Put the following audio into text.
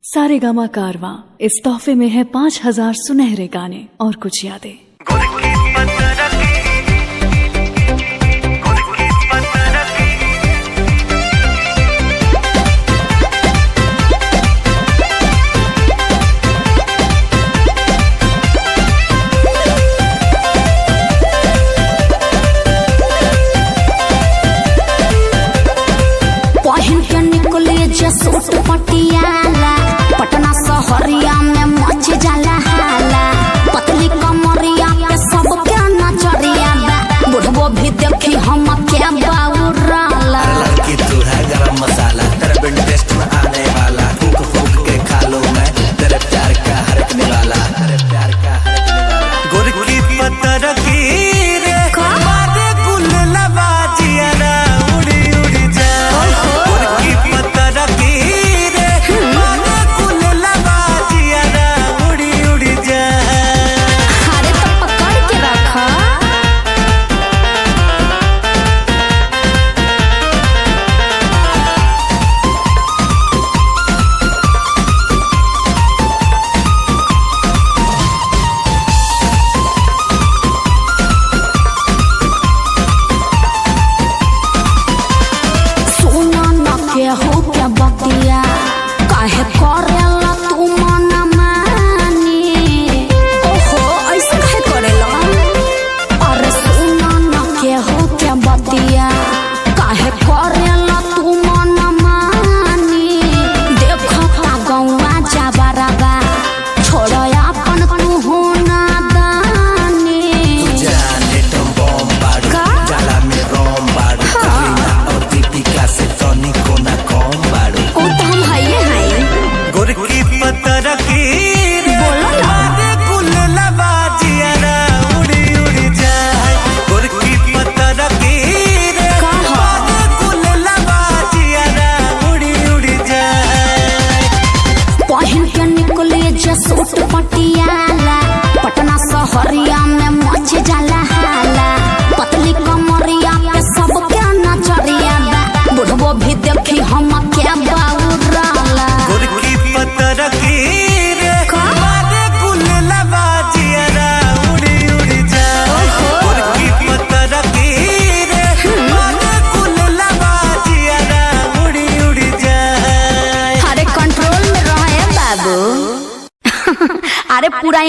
सारेगामा कारवां इस तोहफे में है 5000 सुनहरे गाने और कुछ यादें। सूट पटियाला पटना शहरिया में मच जाला हाला, पतली कमरिया पे सब क्या नजरिया बा, बुढ़बो भी देखी हम क्या बाउराला। लड़की तू है गरम मसाला, तेरा बिन टेस्ट में आने वाला, फूक फूक के खा लो मैं तेरे प्यार का हरकने वाला, तेरे प्यार का हरकने वाला। गोरकी पत्थर की रे बादे गुल लबाजिया ना उड़ी उड़ी जा, गोरकी पत्थर की रे बादे गुल लबाजिया ना उड़ी उड़ी जा। अरे तो पकड़ के रखा। हो क्या बतिया काहे करेला तू मन मानी, ओहो ऐसा काहे करेला। अरे सुना न के हो क्या बतिया काहे करेला तू मन मानी, देखो का गौवा जाबरबा छोड़ो अपन तू हो नादानी। जाने तुम बम बाड़ू जाला में रोम बाड़ू, करीना और दीपिका से टॉनी को ना कौन बाड़ू। ओ तो हम हाइए हाइए गोरकी पत्थर की रे बादे गुल लबाजिया ना उड़ी उड़ी जाए, गोरकी पत्थर की रे बादे गुल लबाजिया ना उड़ी उड़ी जाए। पहन के निकले जे सूट पटियाला पटना शहरिया में मच जाला हाला, पतली कमरिया पे सब क्या नजरिया बा, बुढ़बो भी देखी हम क्या बाउराला। गोरकी पत्थर की रे बादे गुल लबाजिया ना उड़ी उड़ी जाए, गोरकी पत्थर की रे बादे गुल लबाजिया ना उड़ी उड़ी जाए। अरे कंट्रोल में रहे बाबू। अरे पूरा